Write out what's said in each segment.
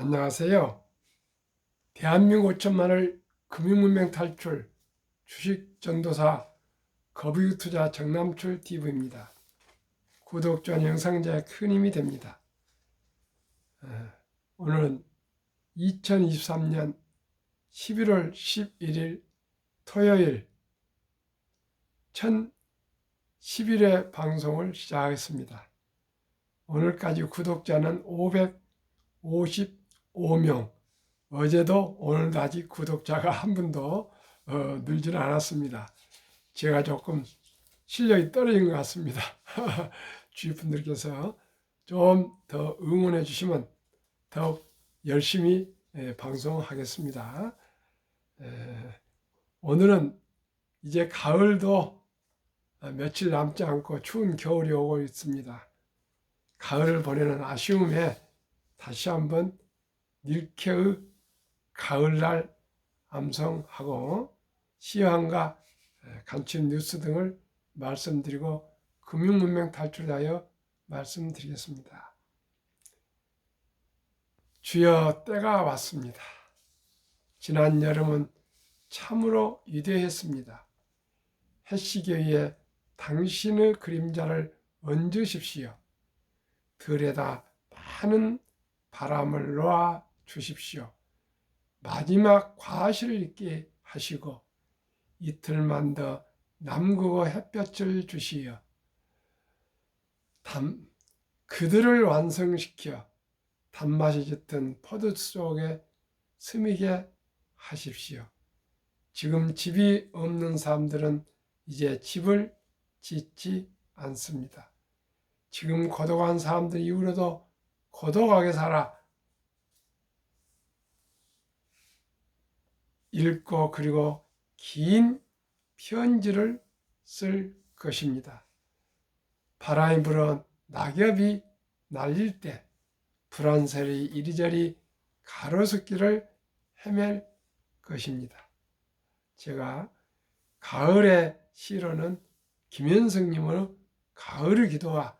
안녕하세요. 대한민국 5천만을 금융문명 탈출 주식전도사 거부투자 정남출 TV입니다. 구독, 좋아요, 영상제에 큰 힘이 됩니다. 오늘은 2023년 11월 11일 토요일 1011회 방송을 시작하겠습니다. 오늘까지 구독자는 555명. 어제도 오늘도 아직 구독자가 한 분도 늘지는 않았습니다. 제가 조금 실력이 떨어진 것 같습니다. 주위 분들께서 좀 더 응원해 주시면 더욱 열심히 방송하겠습니다. 오늘은 이제 가을도 며칠 남지 않고 추운 겨울이 오고 있습니다. 가을을 보내는 아쉬움에 다시 한번 닐케의 가을날 암송하고 시황과 간추린 뉴스 등을 말씀드리고 금융문명 탈출하여 말씀드리겠습니다. 주여, 때가 왔습니다. 지난 여름은 참으로 위대했습니다. 해시계 위에 당신의 그림자를 얹으십시오. 들에다 많은 바람을 놓아 주십시오. 마지막 과실을 있게 하시고 이틀만 더 남극의 햇볕을 주시어 그들을 완성시켜 단맛이 짙은 포도 속에 스미게 하십시오. 지금 집이 없는 사람들은 이제 집을 짓지 않습니다. 지금 고독한 사람들 이후로도 고독하게 살아 읽고 그리고 긴 편지를 쓸 것입니다. 바람이 불어 낙엽이 날릴 때 불안설이 이리저리 가로수길을 헤맬 것입니다. 제가 가을의 시로는 김현성님의 가을의 기도와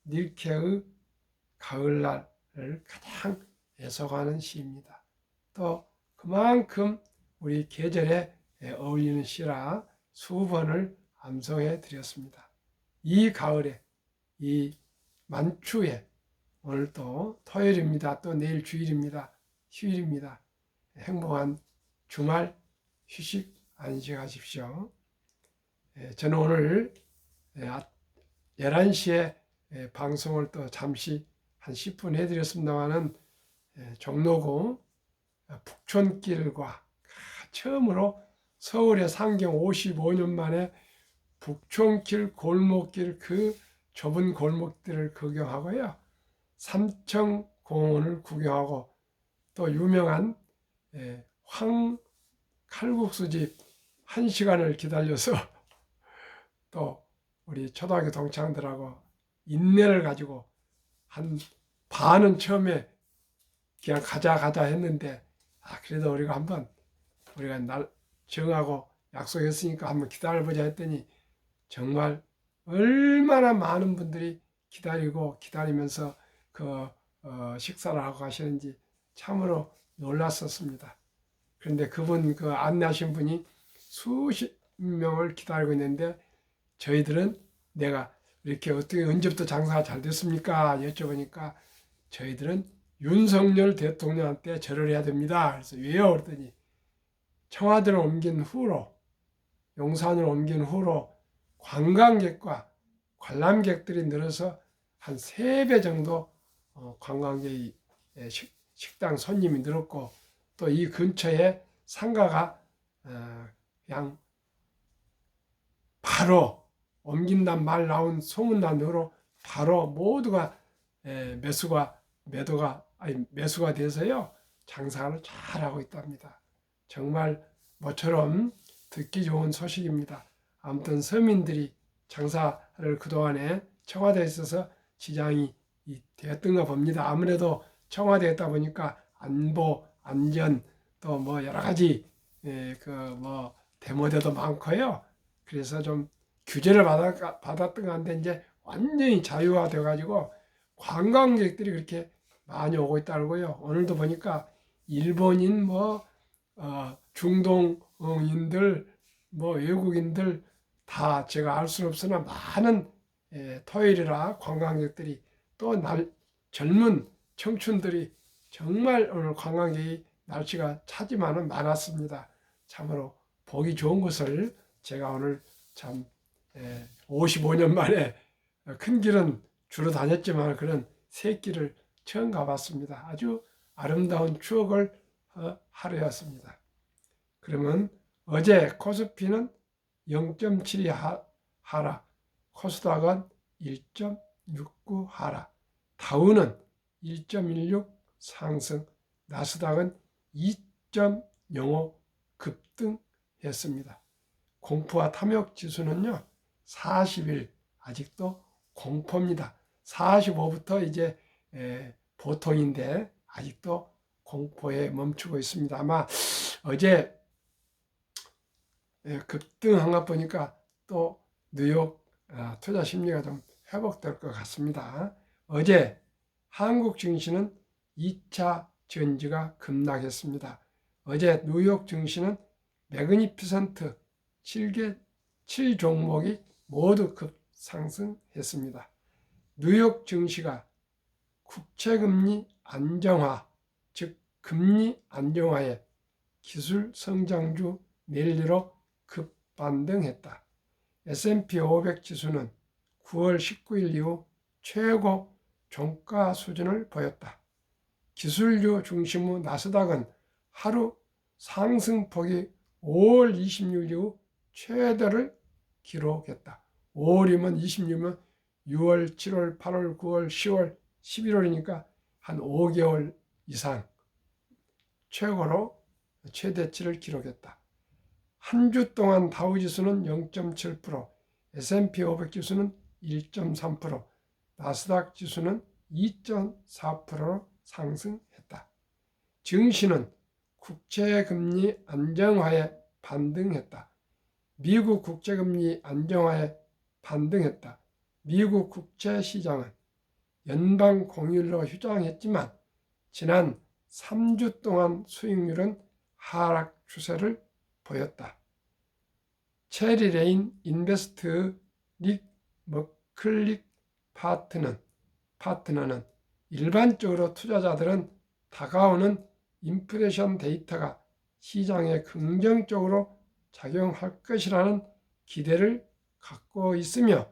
닐케의 가을날을 가장 애석하는 시입니다. 또 그만큼 우리 계절에 어울리는 시라 수번을 암송해 드렸습니다. 이 가을에, 이 만추에, 오늘 또 토요일입니다. 또 내일 주일입니다. 휴일입니다. 행복한 주말 휴식 안식하십시오. 저는 오늘 11시에 방송을 또 잠시 한 10분 해드렸습니다만은 종로구 북촌길과 처음으로 서울의 상경 55년 만에 북촌길 골목길 그 좁은 골목들을 구경하고요. 삼청공원을 구경하고 또 유명한 황 칼국수집 1시간을 기다려서 또 우리 초등학교 동창들하고 인내를 가지고 한 반은 처음에 그냥 가자 했는데 그래도 우리가 날 정하고 약속했으니까 한번 기다려보자 했더니 정말 얼마나 많은 분들이 기다리면서 식사를 하고 가시는지 참으로 놀랐었습니다. 그런데 그분 안내하신 분이 수십 명을 기다리고 있는데 저희들은 내가 이렇게 어떻게 언제부터 장사가 잘 됐습니까? 여쭤보니까 저희들은 윤석열 대통령한테 절을 해야 됩니다. 그래서 왜요? 그랬더니 청와대를 옮긴 후로, 용산을 옮긴 후로 관광객과 관람객들이 늘어서 한 3배 정도 관광객이 식당 손님이 늘었고 또 이 근처에 상가가 그냥 바로 옮긴다는 말 나온 소문난 대로 바로 모두가 매수가 돼서요 장사를 잘하고 있답니다. 정말 모처럼 듣기 좋은 소식입니다. 아무튼 서민들이 장사를 그동안에 청와대에 있어서 지장이 되었던가 봅니다. 아무래도 청와대에 있다 보니까 안보, 안전 또 뭐 여러 가지 대모대도 많고요. 그래서 좀 규제를 받았던 것 같은데 이제 완전히 자유화돼 가지고 관광객들이 그렇게 많이 오고 있다고요. 오늘도 보니까 일본인 중동인들 외국인들 다 제가 알 수는 없으나 많은 토요일이라 관광객들이 또 젊은 청춘들이 정말 오늘 관광객이 날씨가 차지만은 많았습니다. 참으로 보기 좋은 것을 제가 오늘 참 55년 만에 큰 길은 주로 다녔지만 그런 새길을 처음 가봤습니다. 아주 아름다운 추억을 하루였습니다. 그러면 어제 코스피는 0.72 하락, 코스닥은 1.69 하락, 다우는 1.16 상승, 나스닥은 2.05 급등했습니다. 공포와 탐욕 지수는요 40일 아직도 공포입니다. 45부터 이제 보통인데 아직도 공포에 멈추고 있습니다. 아마 어제 급등한 것 보니까 또 뉴욕 투자 심리가 좀 회복될 것 같습니다. 어제 한국 증시는 2차 전지가 급락했습니다. 어제 뉴욕 증시는 매그니피센트 7종목이 모두 급상승했습니다. 뉴욕 증시가 국채금리 안정화, 즉 금리 안정화에 기술 성장주 랠리로 급반등했다. S&P 500 지수는 9월 19일 이후 최고 종가 수준을 보였다. 기술주 중심의 나스닥은 하루 상승폭이 5월 26일 이후 최대를 기록했다. 5월이면 26면 6월, 7월, 8월, 9월, 10월, 11월이니까 한 5개월 이상 최고로 최대치를 기록했다. 한 주 동안 다우지수는 0.7%, S&P 500 지수는 1.3%, 나스닥 지수는 2.4%로 상승했다. 증시는 국채금리 안정화에 반등했다. 미국 국채금리 안정화에 반등했다. 미국 국채 시장은 연방 공휴일로 휴장했지만 지난 3주 동안 수익률은 하락 추세를 보였다. 체리 레인 인베스트 릭 머클릭 파트너는 일반적으로 투자자들은 다가오는 인플레이션 데이터가 시장에 긍정적으로 작용할 것이라는 기대를 갖고 있으며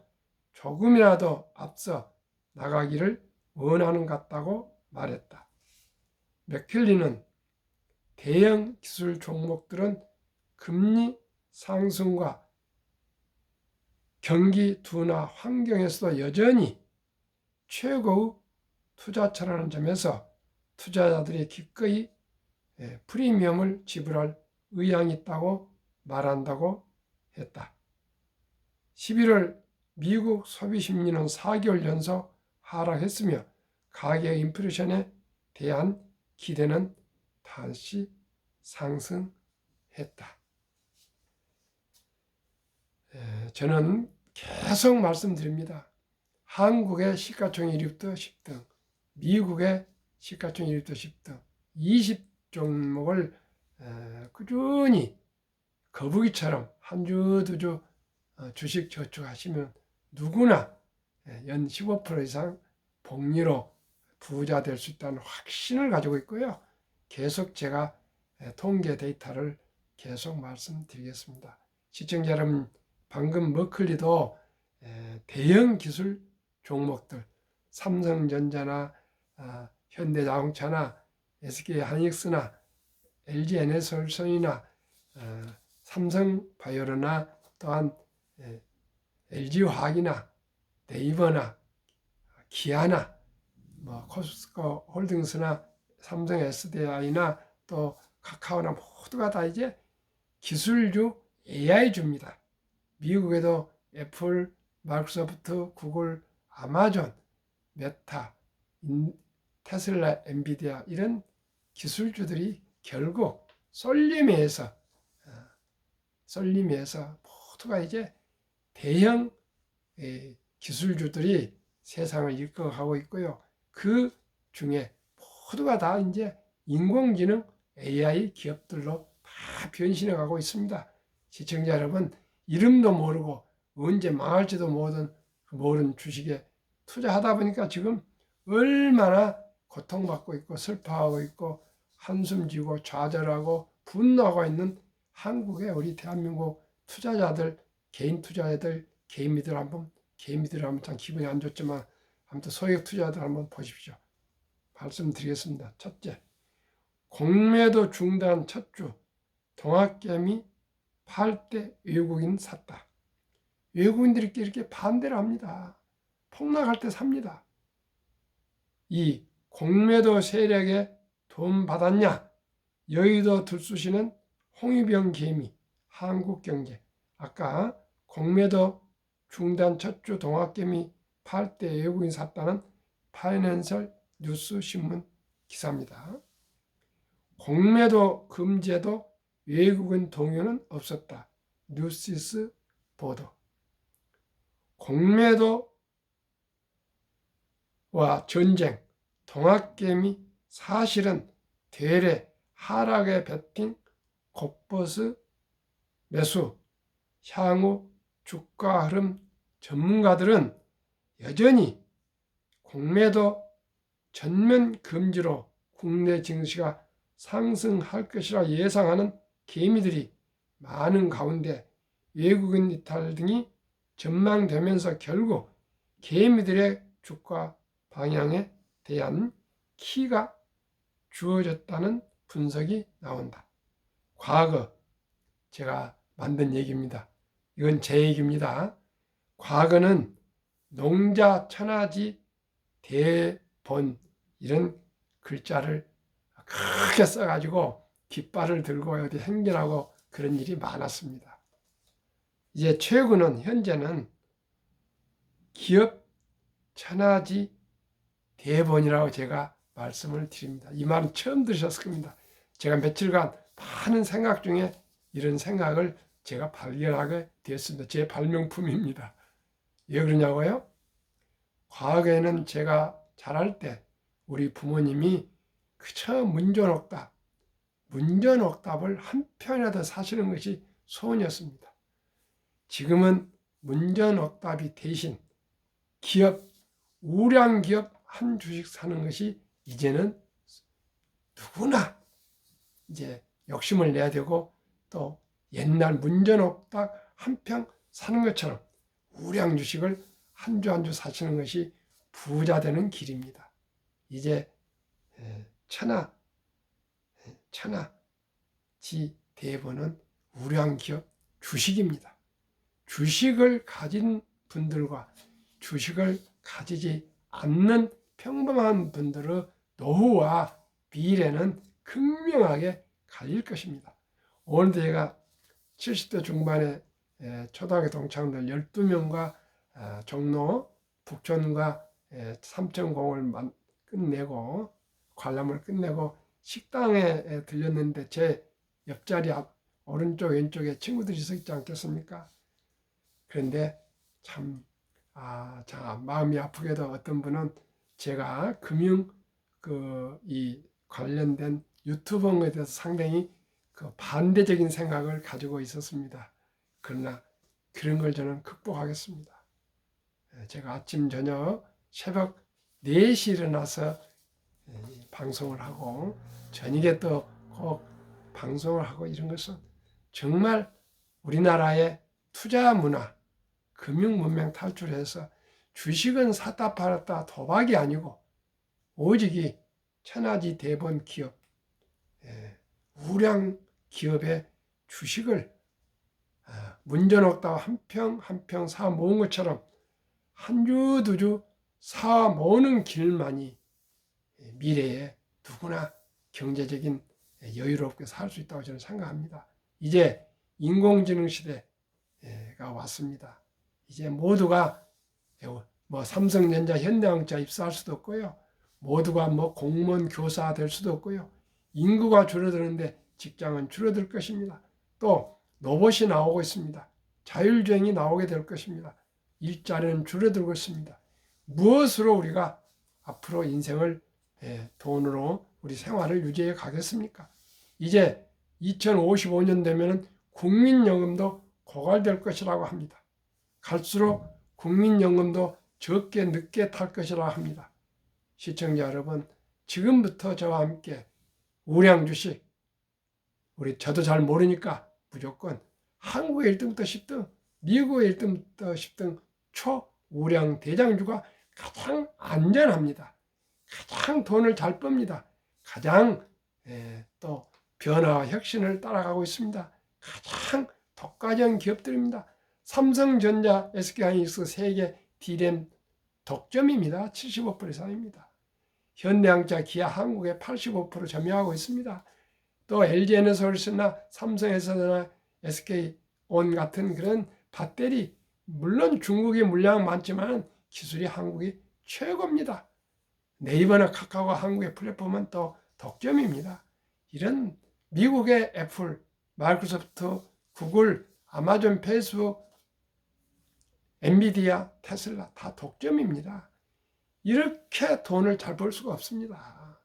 조금이라도 앞서 나가기를 원하는 것 같다고 말했다. 맥켈리는 대형 기술 종목들은 금리 상승과 경기 둔화 환경에서도 여전히 최고의 투자처라는 점에서 투자자들이 기꺼이 프리미엄을 지불할 의향이 있다고 말한다고 했다. 11월 미국 소비심리는 4개월 연속 하락했으며 가계 인플레이션에 대한 기대는 다시 상승했다. 저는 계속 말씀드립니다. 한국의 시가총액 1위부터 10등, 미국의 시가총액 1위부터 10등, 20종목을 꾸준히 거북이처럼 한 주, 두 주 주식 저축하시면 누구나 연 15% 이상 복리로 부자 될 수 있다는 확신을 가지고 있고요. 계속 제가 통계 데이터를 계속 말씀드리겠습니다. 시청자 여러분, 방금 머클리도 대형 기술 종목들, 삼성전자나 현대자동차나 SK하이닉스나 LG에너지솔루션이나 삼성바이오로나 또한 LG화학이나 네이버나 기아나 코스코 홀딩스나 삼성 SDI나 또 카카오나 모두가 다 이제 기술주 AI주입니다. 미국에도 애플, 마이크로소프트, 구글, 아마존, 메타, 테슬라, 엔비디아 이런 기술주들이 결국 쏠림에서 모두가 이제 대형 기술주들이 세상을 이끌어가고 있고요. 그 중에 모두가 다 이제 인공지능 AI 기업들로 다 변신해 가고 있습니다. 시청자 여러분, 이름도 모르고 언제 망할지도 모르는 주식에 투자하다 보니까 지금 얼마나 고통받고 있고 슬퍼하고 있고 한숨 쥐고 좌절하고 분노하고 있는 한국의 우리 대한민국 투자자들, 개인 투자자들, 개미들 한번 참 기분이 안 좋지만 아무튼 소액 투자자들 한번 보십시오. 말씀드리겠습니다. 첫째, 공매도 중단 첫 주 동학개미 팔 때 외국인 샀다. 외국인들이 이렇게 반대를 합니다. 폭락할 때 삽니다. 2. 공매도 세력에 돈 받았냐? 여의도 들쑤시는 홍위병 개미, 한국경제. 아까 공매도 중단 첫 주 동학개미 팔 때 외국인 샀다는 파이낸셜 뉴스 신문 기사입니다. 공매도 금지에도 외국인 동요는 없었다. 뉴시스 보도. 공매도와 전쟁, 동학개미 사실은 대래 하락에 베팅 곧버스 매수, 향후 주가 흐름 전문가들은 여전히 공매도 전면 금지로 국내 증시가 상승할 것이라 예상하는 개미들이 많은 가운데 외국인 이탈 등이 전망되면서 결국 개미들의 주가 방향에 대한 키가 주어졌다는 분석이 나온다. 과거 제가 만든 얘기입니다. 이건 제 얘기입니다. 과거는 농자 천하지 대본 이런 글자를 크게 써가지고 깃발을 들고 어디 행진하고 그런 일이 많았습니다. 이제 최근은 현재는 기업 천하지 대본이라고 제가 말씀을 드립니다. 이 말은 처음 들으셨을 겁니다. 제가 며칠간 많은 생각 중에 이런 생각을 제가 발견하게 되었습니다. 제 발명품입니다. 왜 그러냐고요? 과거에는 제가 자랄 때 우리 부모님이 그저 문전옥답을 한 편이라도 사시는 것이 소원이었습니다. 지금은 문전옥답이 대신 우량 기업 한 주식 사는 것이 이제는 누구나 이제 욕심을 내야 되고 또 옛날 문전옥답 한 편 사는 것처럼 우량 주식을 한 주 한 주 사시는 것이 부자 되는 길입니다. 이제 천하지 대본은 우량 기업 주식입니다. 주식을 가진 분들과 주식을 가지지 않는 평범한 분들의 노후와 미래는 극명하게 갈릴 것입니다. 오늘도 제가 70대 중반에 초등학교 동창들 12명과 종로 북촌과 삼천공을 끝내고 관람을 끝내고 식당에 들렸는데 제 옆자리 오른쪽 왼쪽에 친구들이 서 있지 않겠습니까? 그런데 참 마음이 아프게도 어떤 분은 제가 금융 이 관련된 유튜버에 대해서 상당히 반대적인 생각을 가지고 있었습니다. 그러나 그런 걸 저는 극복하겠습니다. 제가 아침 저녁 새벽 4시 일어나서 방송을 하고 저녁에 또 꼭 방송을 하고 이런 것은 정말 우리나라의 투자 문화, 금융 문명 탈출해서 주식은 샀다 팔았다 도박이 아니고 오직이 천하지 대본 기업, 우량 기업의 주식을 문전옥답 한 평 사 모은 것처럼 한 주 두 주 사 모으는 길만이 미래에 누구나 경제적인 여유롭게 살 수 있다고 저는 생각합니다. 이제 인공지능 시대가 왔습니다. 이제 모두가 삼성전자, 현대항자 입사할 수도 없고요. 모두가 공무원, 교사 될 수도 없고요. 인구가 줄어드는데 직장은 줄어들 것입니다. 또 로봇이 나오고 있습니다. 자율주행이 나오게 될 것입니다. 일자리는 줄어들고 있습니다. 무엇으로 우리가 앞으로 인생을 돈으로 우리 생활을 유지해 가겠습니까? 이제 2055년 되면 국민연금도 고갈될 것이라고 합니다. 갈수록 국민연금도 적게 늦게 탈 것이라고 합니다. 시청자 여러분, 지금부터 저와 함께 우량 주식, 저도 잘 모르니까 무조건 한국의 1등부터 10등, 미국의 1등부터 10등 초우량 대장주가 가장 안전합니다. 가장 돈을 잘 빱니다. 가장 또 변화와 혁신을 따라가고 있습니다. 가장 독과점 기업들입니다. 삼성전자, SK하이닉스 세계 D램 독점입니다. 75% 이상입니다. 현대항차, 기아, 한국에 85% 점유하고 있습니다. 또 LG에너솔루션이나 삼성에서나 SK온 같은 그런 배터리, 물론 중국이 물량 많지만 기술이 한국이 최고입니다. 네이버나 카카오가 한국의 플랫폼은 또 독점입니다. 이런 미국의 애플, 마이크로소프트, 구글, 아마존, 페이스북, 엔비디아, 테슬라 다 독점입니다. 이렇게 돈을 잘 벌 수가 없습니다.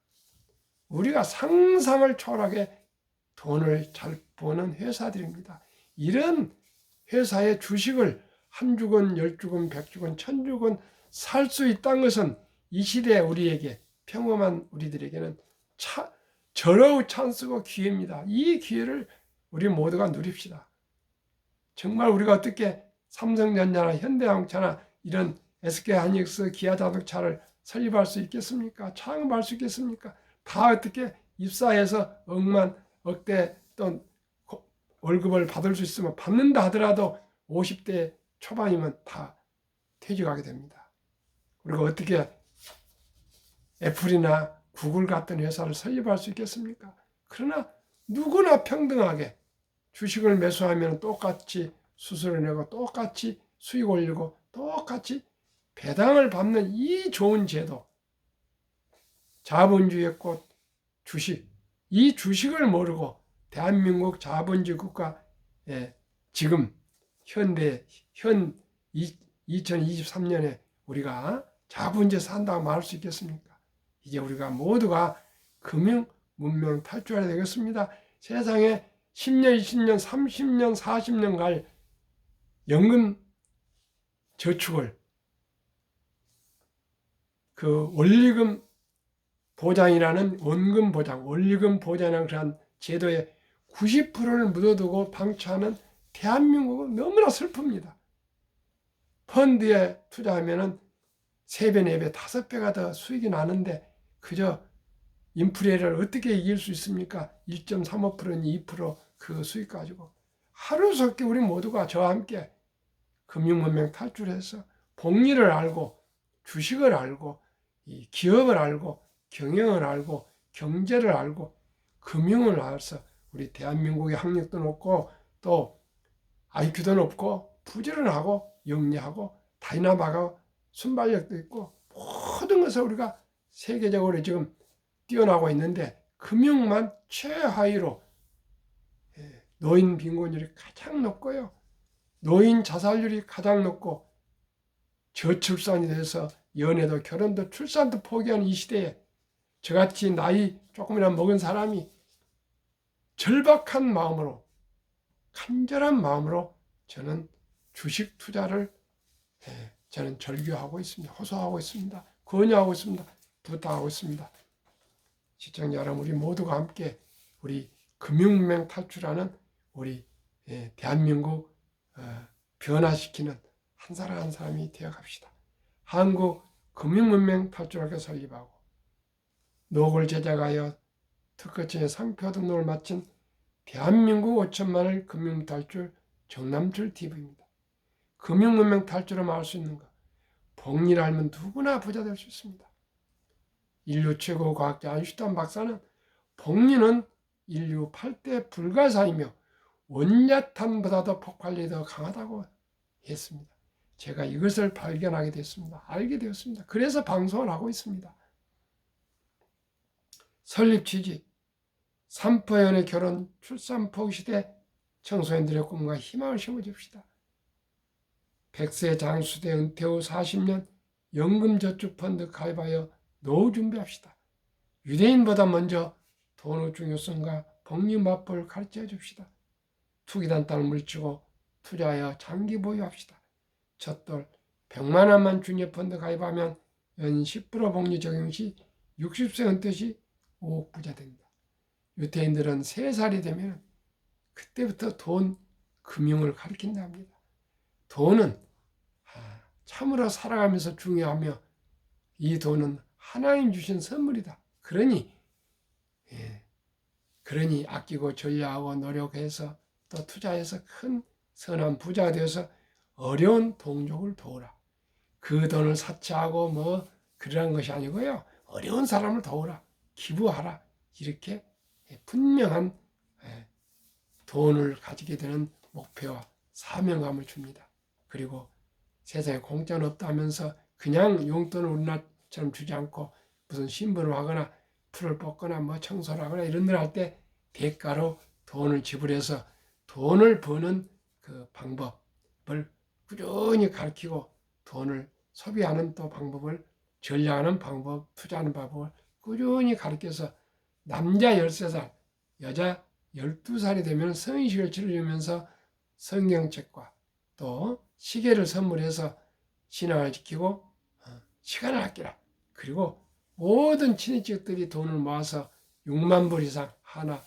우리가 상상을 초월하게 돈을 잘 버는 회사들입니다. 이런 회사의 주식을 한 주건, 10주건, 100주건, 1000주건 살 수 있다는 것은 이 시대에 우리에게, 평범한 우리들에게는 절호의 찬스고 기회입니다. 이 기회를 우리 모두가 누립시다. 정말 우리가 어떻게 삼성전자나 현대자동차나 이런 SK하이닉스, 기아자동차를 설립할 수 있겠습니까? 창업할 수 있겠습니까? 다 어떻게 입사해서 억대 또 월급을 받을 수 있으면 받는다 하더라도 50대 초반이면 다 퇴직하게 됩니다. 우리가 어떻게 애플이나 구글 같은 회사를 설립할 수 있겠습니까? 그러나 누구나 평등하게 주식을 매수하면 똑같이 수수료 내고 똑같이 수익 올리고 똑같이 배당을 받는 이 좋은 제도, 자본주의의 꽃 주식, 이 주식을 모르고 대한민국 자본주의 국가에 지금 2023년에 우리가 자본주의 산다고 말할 수 있겠습니까? 이제 우리가 모두가 금융 문명 탈출해야 되겠습니다. 세상에 10년, 20년, 30년, 40년 갈 연금 저축을 그 원리금 보장이라는 원금 보장, 원리금 보장이라는 그런 제도에 90%를 묻어두고 방치하는 대한민국은 너무나 슬픕니다. 펀드에 투자하면은 3배, 4배, 5배가 더 수익이 나는데 그저 인플레를 어떻게 이길 수 있습니까? 1.35%는 2% 수익 가지고 하루속히 우리 모두가 저와 함께 금융문명 탈출해서 복리를 알고 주식을 알고 이 기업을 알고 경영을 알고 경제를 알고 금융을 알아서 우리 대한민국의 학력도 높고 또 IQ도 높고 부지런하고 영리하고 다이나마하고 순발력도 있고 모든 것을 우리가 세계적으로 지금 뛰어나고 있는데 금융만 최하위로 노인 빈곤율이 가장 높고요. 노인 자살률이 가장 높고 저출산이 돼서 연애도 결혼도 출산도 포기하는 이 시대에 저같이 나이 조금이나 먹은 사람이 절박한 마음으로 간절한 마음으로 저는 주식 투자를 저는 절규하고 있습니다. 호소하고 있습니다. 권유하고 있습니다. 부탁하고 있습니다. 시청자 여러분, 우리 모두가 함께 우리 금융문명 탈출하는 우리 대한민국 변화시키는 한 사람 한 사람이 되어갑시다. 한국 금융문명 탈출학교 설립하고 노골 제작하여 특허청의 상표 등록을 마친 대한민국 5천만을 금융 탈출 정남출 TV입니다. 금융문명 탈출을 말할 수 있는 것, 복리를 알면 누구나 부자 될 수 있습니다. 인류 최고 과학자 아인슈타인 박사는 복리는 인류 8대 불가사이며 원자탄보다도 폭발력이 더 강하다고 했습니다. 제가 이것을 발견하게 됐습니다. 알게 되었습니다. 그래서 방송을 하고 있습니다. 설립 취지, 삼포연의 결혼, 출산 포기 시대 청소년들의 꿈과 희망을 심어줍시다. 100세 장수대 은퇴 후 40년 연금저축펀드 가입하여 노후 준비합시다. 유대인보다 먼저 돈의 중요성과 복리 맛법을 가르쳐 줍시다. 투기단단을 물리치고 투자하여 장기 보유합시다. 첫돌 100만 원만 주니어펀드 가입하면 연 10% 복리 적용 시 60세 은퇴시 5억 부자 됩니다. 유대인들은 3살이 되면 그때부터 돈, 금융을 가르친다 합니다. 돈은 참으로 살아가면서 중요하며 이 돈은 하나님 주신 선물이다. 그러니 아끼고 전략하고 노력해서 또 투자해서 큰 선한 부자가 되어서 어려운 동족을 도우라. 그 돈을 사치하고 뭐 그러는 것이 아니고요. 어려운 사람을 도우라. 기부하라. 이렇게 분명한 돈을 가지게 되는 목표와 사명감을 줍니다. 그리고 세상에 공짜는 없다 하면서 그냥 용돈을 우리나라처럼 주지 않고 무슨 신분을 하거나 풀을 뽑거나 뭐 청소를 하거나 이런 일 할 때 대가로 돈을 지불해서 돈을 버는 그 방법을 꾸준히 가르치고 돈을 소비하는 또 방법을 전략하는 방법, 투자하는 방법을 꾸준히 가르쳐서 남자 13살, 여자 12살이 되면 성인식을 치르면서 성경책과 또 시계를 선물해서 신앙을 지키고 시간을 아끼라. 그리고 모든 친인척들이 돈을 모아서 6만 불 이상 하나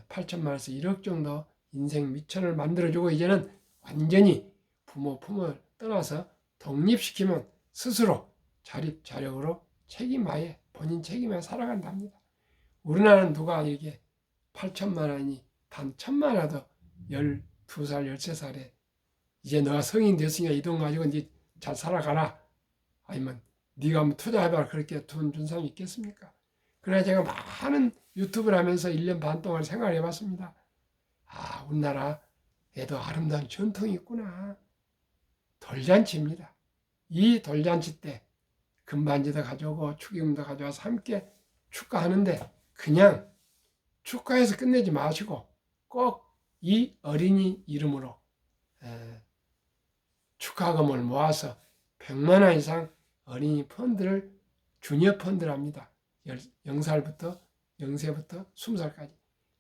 8천만 원에서 1억 정도 인생 미천을 만들어주고 이제는 완전히 부모 품을 떠나서 독립시키면 스스로 자립자력으로 책임하에 본인 책임하에 살아간답니다. 우리나라는 누가 이게 8천만 원이 단 1,000만 원도 12살, 13살에 이제 너가 성인 됐으니까 이 돈 가지고 네 잘 살아가라. 아니면 네가 한번 투자해봐라. 그렇게 돈 준 사람이 있겠습니까? 그래서 제가 많은 유튜브를 하면서 1년 반 동안 생활해봤습니다. 우리나라에도 아름다운 전통이 있구나. 돌잔치입니다. 이 돌잔치 때 금반지도 가져오고 축의금도 가져와서 함께 축하하는데 그냥 축하해서 끝내지 마시고 꼭 이 어린이 이름으로 축하금을 모아서 100만 원 이상 어린이 펀드를 주니어 펀드를 합니다. 0살부터 0세부터 20살까지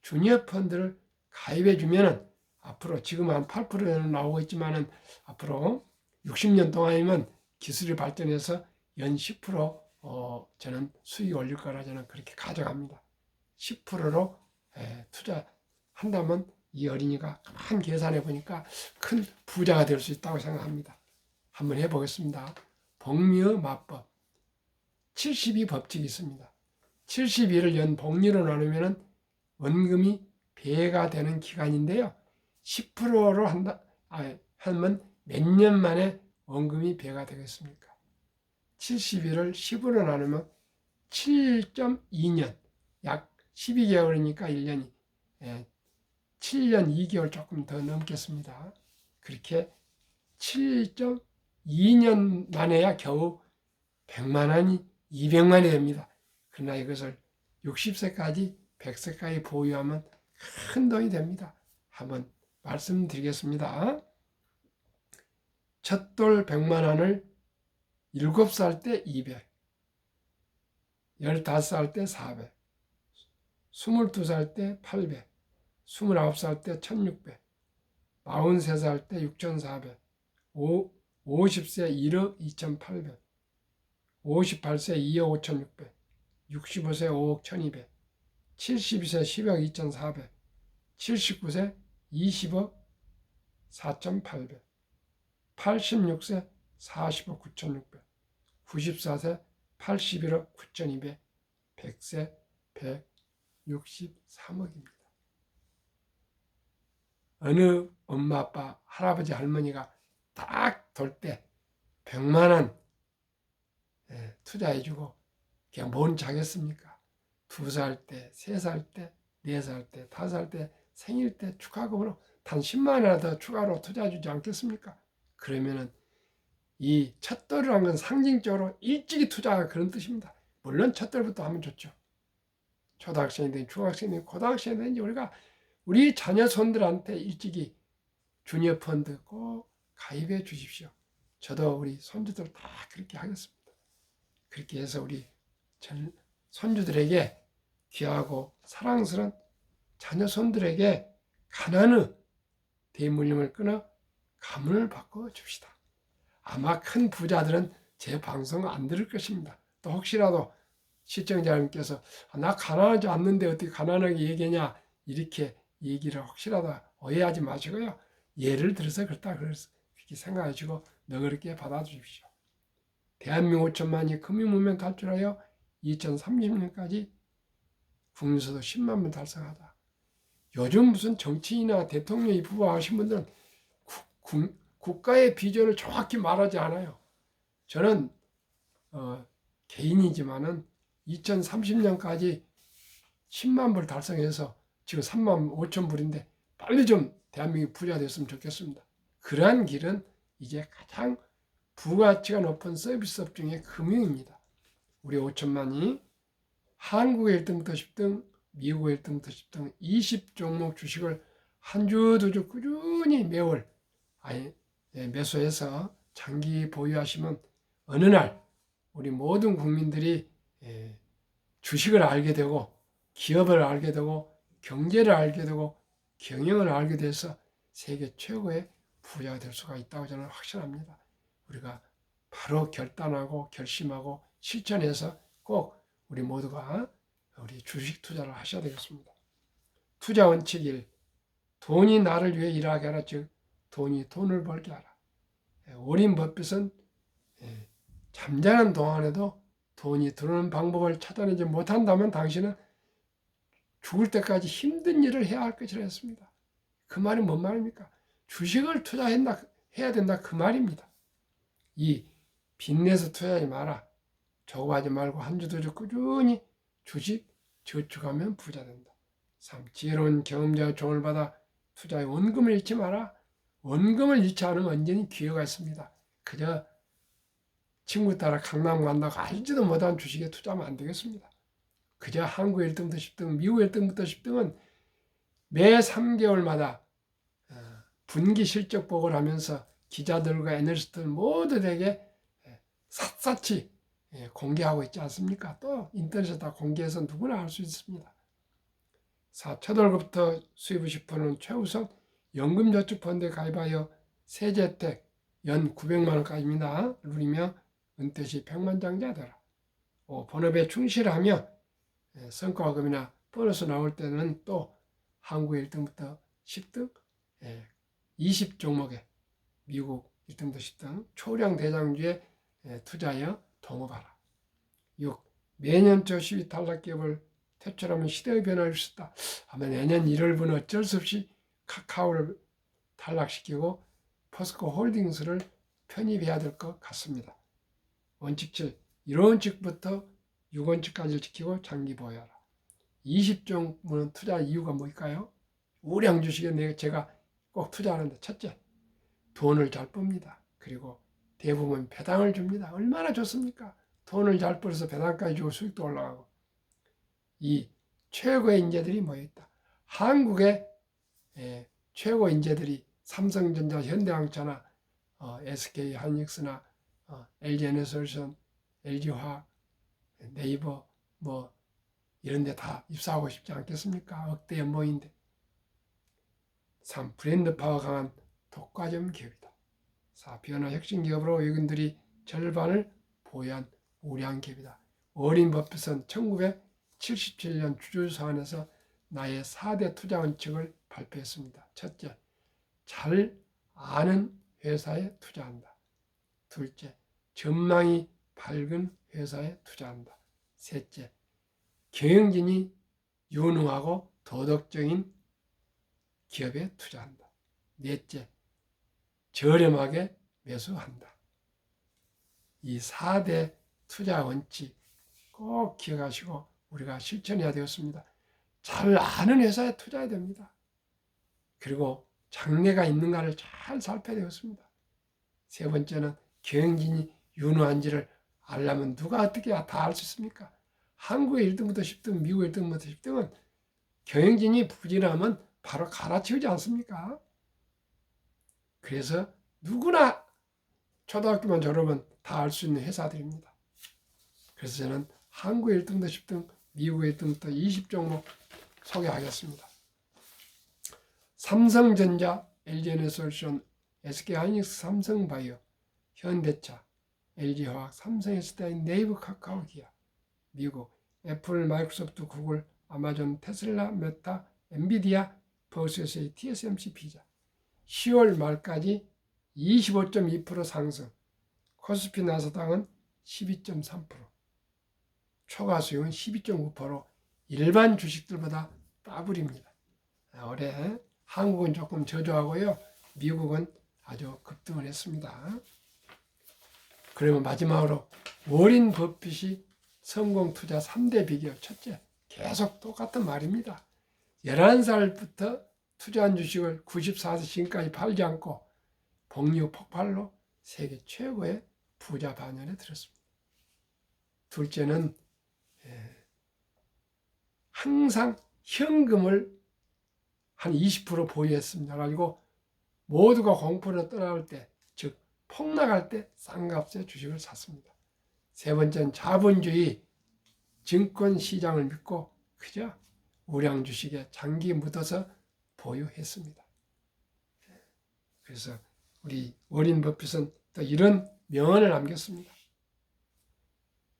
주니어 펀드를 가입해 주면은 앞으로 지금 한 8%는 나오고 있지만은 앞으로 60년 동안이면 기술이 발전해서 연 10% 저는 수익이 올릴 거라 저는 그렇게 가져갑니다. 10%로 투자한다면 이 어린이가 가만 계산해 보니까 큰 부자가 될 수 있다고 생각합니다. 한번 해보겠습니다. 복리의 마법 72법칙이 있습니다. 72를 연 복리로 나누면 원금이 배가 되는 기간인데요. 10%로 하면 몇 년 만에 원금이 배가 되겠습니까? 72를 10으로 나누면 7.2년, 약 12개월이니까 1년이 7년 2개월 조금 더 넘겠습니다. 그렇게 7.2년 만에야 겨우 100만 원이 200만 원이 됩니다. 그러나 이것을 60세까지 100세까지 보유하면 큰 돈이 됩니다. 한번 말씀드리겠습니다. 첫돌 100만 원을 7살 때 200, 15살 때 400, 22살 때 800, 29살 때 1600, 43살 때 6400, 50세 1억 2800, 58세 2억 5600, 65세 5억 1200, 72세 10억 2400, 79세 20억 4800, 86세 40억 9600, 94세 81억 9200, 100세 163억입니다. 어느 엄마, 아빠, 할아버지, 할머니가 딱 돌 때 100만 원 투자해주고 그냥 뭔 자겠습니까? 2살 때, 3살 때, 4살 때, 5살 때, 생일 때 축하금으로 단 10만 원이라도 추가로 투자해주지 않겠습니까? 그러면은 이 첫돌이라는 건 상징적으로 일찍이 투자가 그런 뜻입니다. 물론 첫돌부터 하면 좋죠. 초등학생이든 중학생이든 고등학생이든지 우리 자녀 손들한테 일찍이 주니어 펀드 꼭 가입해 주십시오. 저도 우리 손주들 다 그렇게 하겠습니다. 그렇게 해서 우리 손주들에게 귀하고 사랑스러운 자녀 손들에게 가난의 대물림을 끊어 가문을 바꿔 줍시다. 아마 큰 부자들은 제 방송 안 들을 것입니다. 또 혹시라도 시청자님께서 나 가난하지 않는데 어떻게 가난하게 얘기하냐 이렇게 얘기를 혹시라도 오해하지 마시고요. 예를 들어서 그렇다 그렇게 생각하시고 너그럽게 받아주십시오. 대한민국 5천만이 금융문명 탈출하여 2030년까지 국민소득 10만 명 달성하자. 요즘 무슨 정치인이나 대통령이 부부하신 분들은 국가의 비전을 정확히 말하지 않아요. 저는 개인이지만은 2030년까지 10만 불 달성해서 지금 3만 5천 불인데 빨리 좀 대한민국이 부자 됐으면 좋겠습니다. 그러한 길은 이제 가장 부가치가 높은 서비스업 중에 금융입니다. 우리 5천만이 한국의 1등부터 10등, 미국의 1등부터 10등 20종목 주식을 한 주, 두 주 꾸준히 매월 매수해서 장기 보유하시면 어느 날 우리 모든 국민들이 주식을 알게 되고 기업을 알게 되고 경제를 알게 되고 경영을 알게 돼서 세계 최고의 부자가 될 수가 있다고 저는 확신합니다. 우리가 바로 결단하고 결심하고 실천해서 꼭 우리 모두가 우리 주식 투자를 하셔야 되겠습니다. 투자 원칙 1. 돈이 나를 위해 일하게 하라. 즉 돈이 돈을 벌게 하라. 워린 버핏은 잠자는 동안에도 돈이 들어오는 방법을 찾아내지 못한다면 당신은 죽을 때까지 힘든 일을 해야 할 것이라 했습니다. 그 말이 뭔 말입니까? 주식을 해야 된다 그 말입니다. 이 빚내서 투자하지 마라. 저거하지 말고 한 주 두 주 꾸준히 주식 저축하면 부자 된다. 3. 지혜로운 경험자의 종을 받아 투자에 원금을 잃지 마라. 원금을 잃지 않으면 언제니 기회가 있습니다. 그저 친구 따라 강남 간다고 알지도 못한 주식에 투자하면 안 되겠습니다. 그저 한국 1등부터 10등, 미국 1등부터 10등은 매 3개월마다 분기 실적 보고를 하면서 기자들과 애널리스트들 모두에게 샅샅이 공개하고 있지 않습니까? 또 인터넷에 다 공개해서 누구나 알 수 있습니다. 4. 첫 월급부터 수입 10%는 최우선 연금저축펀드에 가입하여 세제 혜택 연 900만 원까지입니다. 누리며 은퇴 시 백만장자 되라. 5. 본업에 충실하며 성과급이나 보너스 나올 때는 또 한국 1등부터 10등 20종목에 미국 1등부터 10등 초량 대장주에 투자하여 동업하라. 6. 매년 저 시위 탈락기업을 퇴출하면 시대의 변화를 수 있다. 아마 내년 1월분 어쩔 수 없이 카카오를 탈락시키고 포스코 홀딩스를 편입해야 될 것 같습니다. 원칙 7. 1원칙부터 6원칙까지를 지키고 장기 보유하라. 20종목은 투자 이유가 뭘까요? 우량 주식에 제가 꼭 투자하는데 첫째, 돈을 잘 빱니다. 그리고 대부분 배당을 줍니다. 얼마나 좋습니까? 돈을 잘 벌어서 배당까지 주고 수익도 올라가고. 이 최고의 인재들이 모여있다. 한국의 최고 인재들이 삼성전자, 현대항차나 SK 하이닉스나 LG에너솔루션, LG화학, 네이버 뭐 이런 데 다 입사하고 싶지 않겠습니까? 억대 연봉인데. 3. 브랜드 파워 강한 독과점 기업이다. 4. 변화 혁신 기업으로 외국인들이 절반을 보유한 우량 기업이다. 워린 버핏은 1977년 주주서한에서 나의 4대 투자 원칙을 발표했습니다. 첫째, 잘 아는 회사에 투자한다. 둘째, 전망이 밝은 회사에 투자한다. 셋째, 경영진이 유능하고 도덕적인 기업에 투자한다. 넷째, 저렴하게 매수한다. 이 4대 투자 원칙 꼭 기억하시고 우리가 실천해야 되겠습니다. 잘 아는 회사에 투자해야 됩니다. 그리고 장래가 있는가를 잘 살펴야 되겠습니다. 세 번째는 경영진이 유능한지를 알려면 누가 어떻게 다 알 수 있습니까? 한국의 1등부터 10등, 미국 1등부터 10등은 경영진이 부진하면 바로 갈아치우지 않습니까? 그래서 누구나 초등학교만 졸업하면 다 알 수 있는 회사들입니다. 그래서 저는 한국 1등부터 10등, 미국 1등부터 20종목 소개하겠습니다. 삼성전자, LG에너지솔루션, SK하이닉스, 삼성바이오, 현대차, LG화학, 삼성에스테인, 네이버, 카카오, 기아, 미국, 애플, 마이크로소프트, 구글, 아마존, 테슬라, 메타, 엔비디아, 버스에스의 TSMC, 피자. 10월 말까지 25.2% 상승, 코스피 나스닥은 12.3%, 초과 수익은 12.9%, 일반 주식들보다 더블입니다. 올해 한국은 조금 저조하고요, 미국은 아주 급등을 했습니다. 그러면 마지막으로 워린 버핏이 성공 투자 3대 비결. 첫째, 계속 똑같은 말입니다. 11살부터 투자한 주식을 94세 지금까지 팔지 않고 복리 폭발로 세계 최고의 부자 반열에 들었습니다. 둘째는 항상 현금을 한 20% 보유했습니다. 그리고 모두가 공포로 떠나올 때, 즉 폭락할 때 싼 값에 주식을 샀습니다. 세 번째는 자본주의 증권시장을 믿고 그저 우량 주식에 장기 묻어서 보유했습니다. 그래서 우리 워린 버핏은 또 이런 명언을 남겼습니다.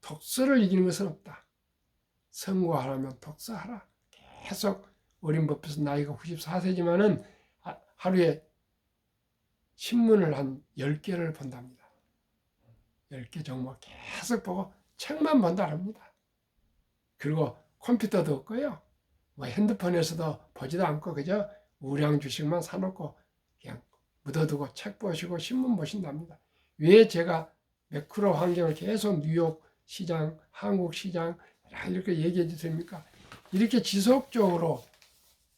독서를 이기는 것은 없다. 선고하려면 독서하라. 계속 워린 버핏은 나이가 94세지만은 하루에 신문을 한 10개를 본답니다. 10개 종목 계속 보고 책만 본다 합니다. 그리고 컴퓨터도 없고요, 뭐 핸드폰에서도 보지도 않고 그저 우량 주식만 사놓고 그냥 묻어두고 책 보시고 신문 보신답니다. 왜 제가 매크로 환경을 계속 뉴욕 시장, 한국 시장 이렇게 얘기해 주십니까? 이렇게 지속적으로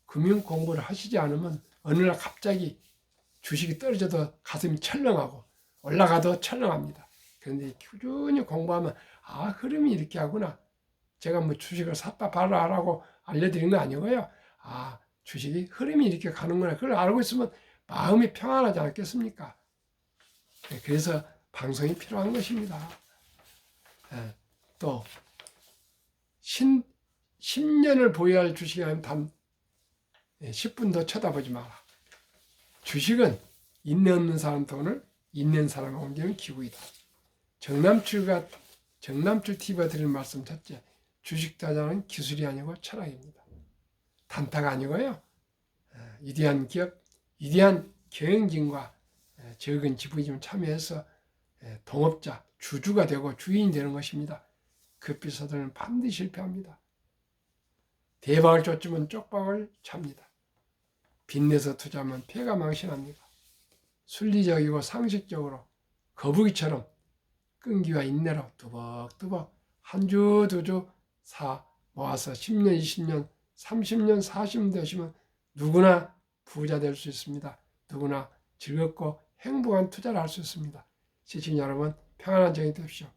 금융 공부를 하시지 않으면 어느 날 갑자기 주식이 떨어져도 가슴이 철렁하고 올라가도 철렁합니다. 그런데 꾸준히 공부하면 흐름이 이렇게 하구나. 제가 뭐 주식을 샀다 팔아라고 알려드린 거 아니고요. 주식이 흐름이 이렇게 가는구나. 그걸 알고 있으면 마음이 평안하지 않겠습니까? 그래서 방송이 필요한 것입니다. 또 10년을 보유할 주식이 아니면 단 10분도 쳐다보지 마라. 주식은 있는 없는 사람 돈을 있는 사람에 옮기는 기구이다. 정남출 TV가 드리는 말씀. 첫째, 주식 투자는 기술이 아니고 철학입니다. 단타가 아니고요, 위대한 기업, 위대한 경영진과 적은 지부이즘 참여해서 동업자, 주주가 되고 주인이 되는 것입니다. 급비서들은 반드시 실패합니다. 대박을 쫓으면 쪽박을 찹니다. 빚내서 투자하면 폐가 망신합니다. 순리적이고 상식적으로 거북이처럼 끈기와 인내로 두벅두벅 한 주 두 주 사 모아서 10년, 20년, 30년, 40년 되시면 누구나 부자 될 수 있습니다. 누구나 즐겁고 행복한 투자를 할 수 있습니다. 시청자 여러분, 평안한 저녁이 되십시오.